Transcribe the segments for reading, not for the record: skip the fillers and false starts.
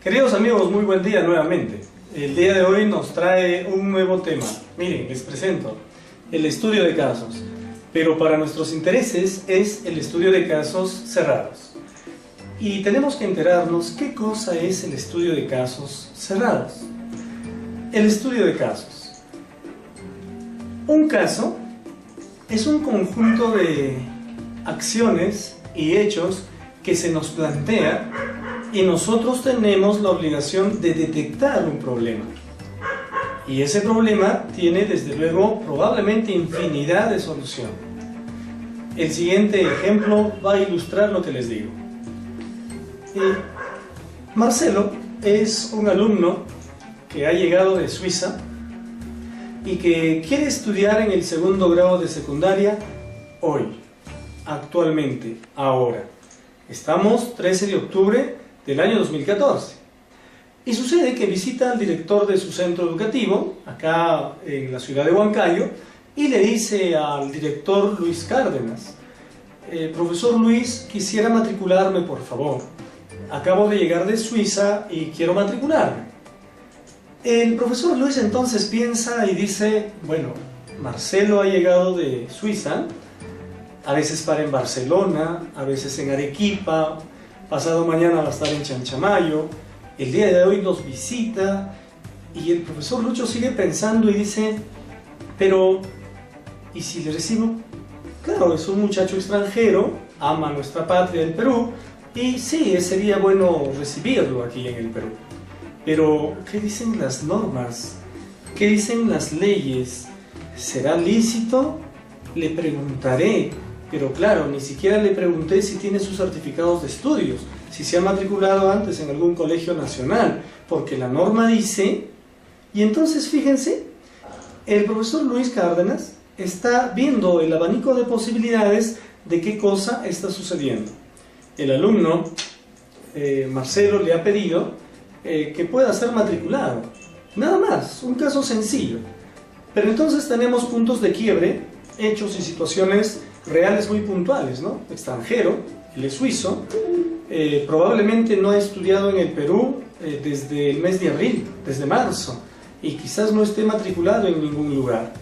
Queridos amigos, muy buen día nuevamente. El día de hoy nos trae un nuevo tema. Miren, les presento el estudio de casos, pero para nuestros intereses es el estudio de casos cerrados. Y tenemos que enterarnos qué cosa es el estudio de casos cerrados. El estudio de casos. Un caso es un conjunto de acciones y hechos que se nos plantea y nosotros tenemos la obligación de detectar un problema. Y ese problema tiene, desde luego, probablemente infinidad de soluciones. El siguiente ejemplo va a ilustrar lo que les digo. Marcelo es un alumno que ha llegado de Suiza y que quiere estudiar en el segundo grado de secundaria hoy, actualmente, ahora. Estamos 13 de octubre del año 2014. Y sucede que visita al director de su centro educativo, acá en la ciudad de Huancayo, y le dice al director Luis Cárdenas: profesor Luis, quisiera matricularme, por favor. Acabo de llegar de Suiza y quiero matricularme. El profesor Luis entonces piensa y dice: bueno, Marcelo ha llegado de Suiza, a veces para en Barcelona, a veces en Arequipa, pasado mañana va a estar en Chanchamayo, el día de hoy nos visita. Y el profesor Lucho sigue pensando y dice: pero, ¿y si le recibo? Claro, es un muchacho extranjero, ama nuestra patria, el Perú, y sí, sería bueno recibirlo aquí en el Perú. Pero, ¿qué dicen las normas? ¿Qué dicen las leyes? ¿Será lícito? Le preguntaré. Pero claro, ni siquiera le pregunté si tiene sus certificados de estudios, si se ha matriculado antes en algún colegio nacional, porque la norma dice. Y entonces fíjense, el profesor Luis Cárdenas está viendo el abanico de posibilidades de qué cosa está sucediendo. El alumno, Marcelo, le ha pedido que pueda ser matriculado. Nada más, un caso sencillo. Pero entonces tenemos puntos de quiebre, hechos y situaciones reales muy puntuales, ¿no? Extranjero, él es suizo, probablemente no ha estudiado en el Perú desde el mes de abril, desde marzo, y quizás no esté matriculado en ningún lugar.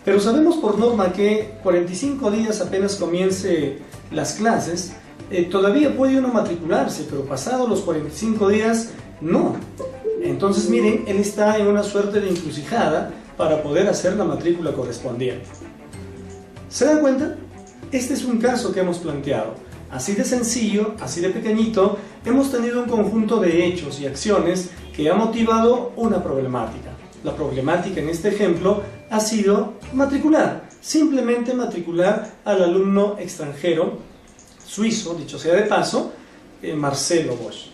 Pero sabemos por norma que 45 días apenas comience las clases, todavía puede uno matricularse, pero pasado los 45 días, no. Entonces miren, él está en una suerte de encrucijada para poder hacer la matrícula correspondiente. ¿Se dan cuenta? Este es un caso que hemos planteado. Así de sencillo, así de pequeñito, hemos tenido un conjunto de hechos y acciones que ha motivado una problemática. La problemática en este ejemplo ha sido matricular, simplemente matricular al alumno extranjero, suizo, dicho sea de paso, Marcelo Bosch.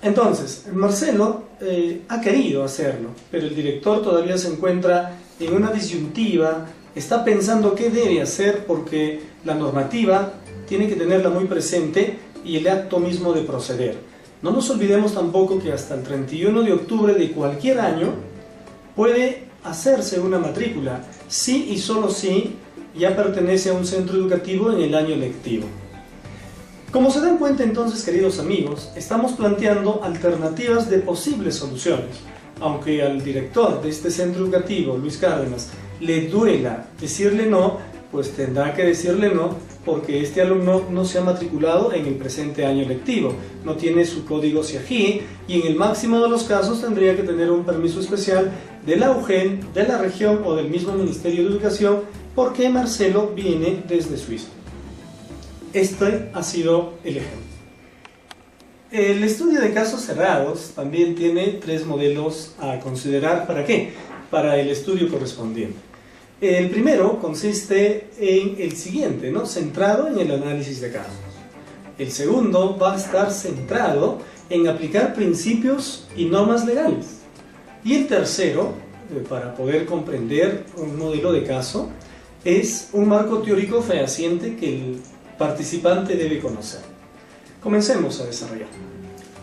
Entonces, Marcelo ha querido hacerlo, pero el director todavía se encuentra en una disyuntiva, está pensando qué debe hacer porque la normativa tiene que tenerla muy presente y el acto mismo de proceder. No nos olvidemos tampoco que hasta el 31 de octubre de cualquier año puede hacerse una matrícula, sí y solo si ya pertenece a un centro educativo en el año lectivo. Como se dan cuenta entonces, queridos amigos, estamos planteando alternativas de posibles soluciones. Aunque al director de este centro educativo, Luis Cárdenas, le duela decirle no, pues tendrá que decirle no porque este alumno no se ha matriculado en el presente año lectivo, no tiene su código CIAGI y en el máximo de los casos tendría que tener un permiso especial de la UGEL, de la región o del mismo Ministerio de Educación porque Marcelo viene desde Suiza. Este ha sido el ejemplo. El estudio de casos cerrados también tiene 3 modelos a considerar. ¿Para qué? Para el estudio correspondiente. El primero consiste en el siguiente, ¿no? Centrado en el análisis de casos. El segundo va a estar centrado en aplicar principios y normas legales. Y el tercero, para poder comprender un modelo de caso, es un marco teórico fehaciente que el participante debe conocer. Comencemos a desarrollar.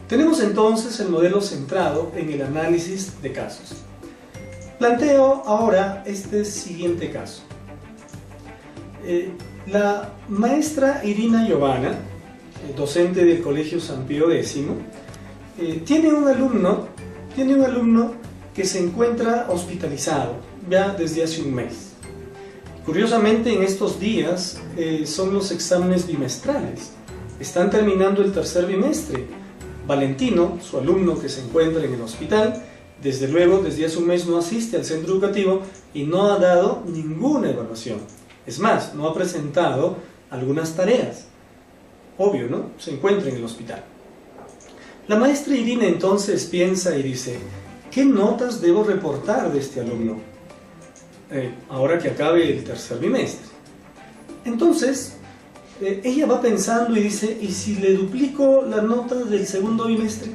Tenemos entonces el modelo centrado en el análisis de casos. Planteo ahora este siguiente caso. La maestra Irina Giovanna, docente del Colegio San Pío X, tiene un alumno que se encuentra hospitalizado ya desde hace un mes. Curiosamente, en estos días son los exámenes bimestrales. Están terminando el tercer bimestre. Valentino, su alumno que se encuentra en el hospital, desde luego desde hace un mes no asiste al centro educativo y no ha dado ninguna evaluación. Es más, no ha presentado algunas tareas. Obvio, ¿no? Se encuentra en el hospital. La maestra Irina entonces piensa y dice: ¿qué notas debo reportar de este alumno ahora que acabe el tercer bimestre? Entonces, ella va pensando y dice: ¿y si le duplico la nota del segundo bimestre?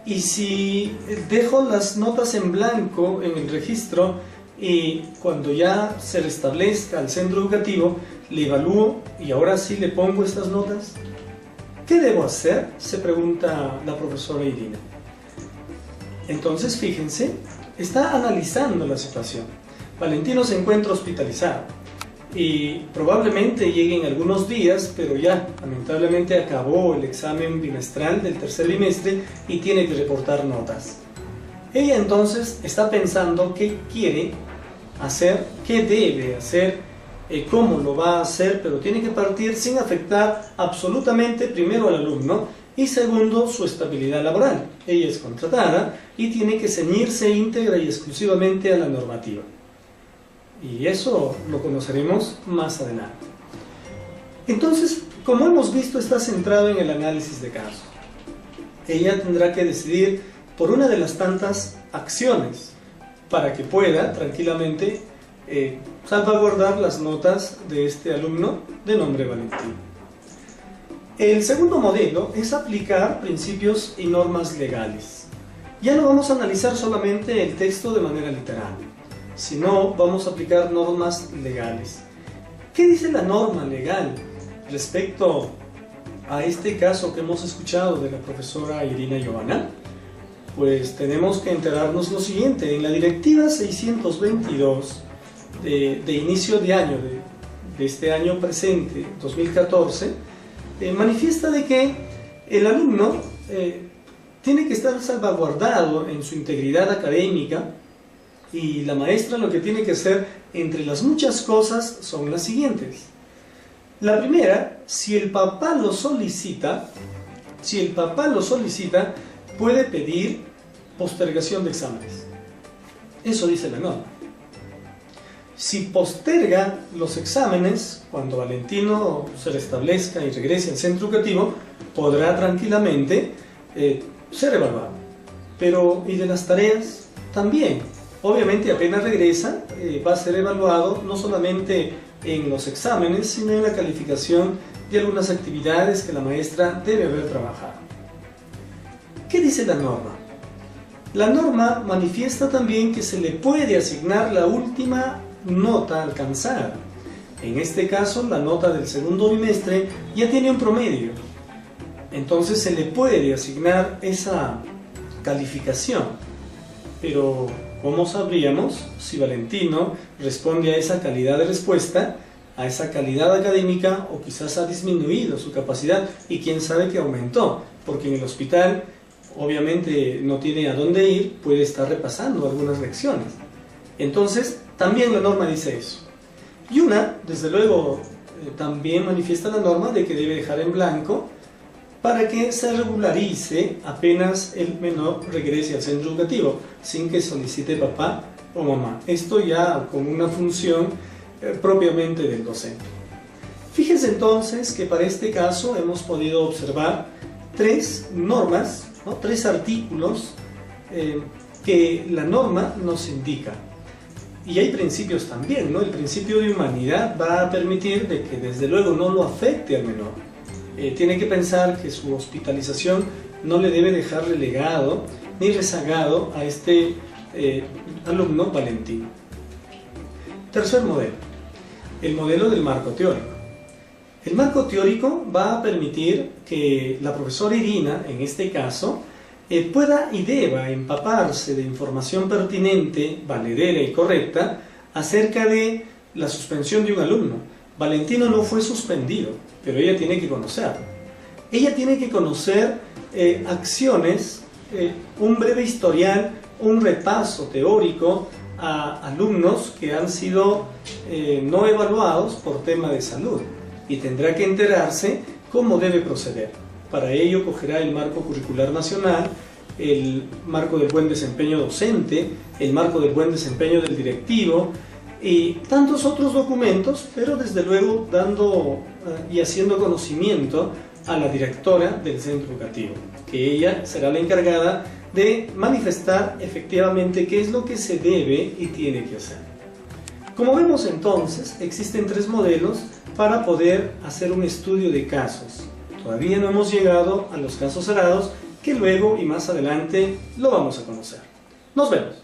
¿Y si dejo las notas en blanco en el registro y cuando ya se restablezca el centro educativo le evalúo y ahora sí le pongo estas notas? ¿Qué debo hacer?, se pregunta la profesora Irina. Entonces, fíjense, está analizando la situación. Valentino se encuentra hospitalizado y probablemente lleguen algunos días, pero ya lamentablemente acabó el examen bimestral del tercer bimestre y tiene que reportar notas. Ella entonces está pensando qué quiere hacer, qué debe hacer, cómo lo va a hacer, pero tiene que partir sin afectar absolutamente, primero, al alumno y segundo, su estabilidad laboral. Ella es contratada y tiene que ceñirse íntegra y exclusivamente a la normativa. Y eso lo conoceremos más adelante. Entonces, como hemos visto, está centrado en el análisis de casos. Ella tendrá que decidir por una de las tantas acciones para que pueda tranquilamente salvaguardar las notas de este alumno de nombre Valentino. El segundo modelo es aplicar principios y normas legales. Ya no vamos a analizar solamente el texto de manera literal, sino vamos a aplicar normas legales. ¿Qué dice la norma legal respecto a este caso que hemos escuchado de la profesora Irina Giovanna? Pues tenemos que enterarnos lo siguiente: en la directiva 622 de inicio de año, de este año presente, 2014, manifiesta de que el alumno tiene que estar salvaguardado en su integridad académica, y la maestra lo que tiene que hacer, entre las muchas cosas, son las siguientes. La primera: si el papá lo solicita, puede pedir postergación de exámenes. Eso dice la norma. Si posterga los exámenes, cuando Valentino se restablezca y regrese al centro educativo, podrá tranquilamente ser evaluado. Pero, ¿y de las tareas? También. Obviamente, apenas regresa, va a ser evaluado no solamente en los exámenes, sino en la calificación de algunas actividades que la maestra debe haber trabajado. ¿Qué dice la norma? La norma manifiesta también que se le puede asignar la última nota alcanzada. En este caso, la nota del segundo bimestre ya tiene un promedio. Entonces se le puede asignar esa calificación. Pero, ¿cómo sabríamos si Valentino responde a esa calidad de respuesta, a esa calidad académica, o quizás ha disminuido su capacidad y quién sabe que aumentó? Porque en el hospital obviamente no tiene a dónde ir, puede estar repasando algunas lecciones. Entonces, también la norma dice eso. Y desde luego, también manifiesta la norma de que debe dejar en blanco para que se regularice apenas el menor regrese al centro educativo, sin que solicite papá o mamá. Esto ya con una función propiamente del docente. Fíjense entonces que para este caso hemos podido observar tres normas, ¿no? Tres artículos que la norma nos indica. Y hay principios también, ¿no? El principio de humanidad va a permitir de que desde luego no lo afecte al menor. Tiene que pensar que su hospitalización no le debe dejar relegado ni rezagado a este alumno Valentino. Tercer modelo, el modelo del marco teórico. El marco teórico va a permitir que la profesora Irina, en este caso, pueda y deba empaparse de información pertinente, valedera y correcta acerca de la suspensión de un alumno. Valentino no fue suspendido, pero ella tiene que conocerlo. Ella tiene que conocer acciones, un breve historial, un repaso teórico a alumnos que han sido no evaluados por tema de salud, y tendrá que enterarse cómo debe proceder. Para ello cogerá el marco curricular nacional, el marco del buen desempeño docente, el marco del buen desempeño del directivo y tantos otros documentos, pero desde luego dando y haciendo conocimiento a la directora del centro educativo, que ella será la encargada de manifestar efectivamente qué es lo que se debe y tiene que hacer. Como vemos entonces, existen 3 modelos para poder hacer un estudio de casos. Todavía no hemos llegado a los casos cerrados, que luego y más adelante lo vamos a conocer. Nos vemos.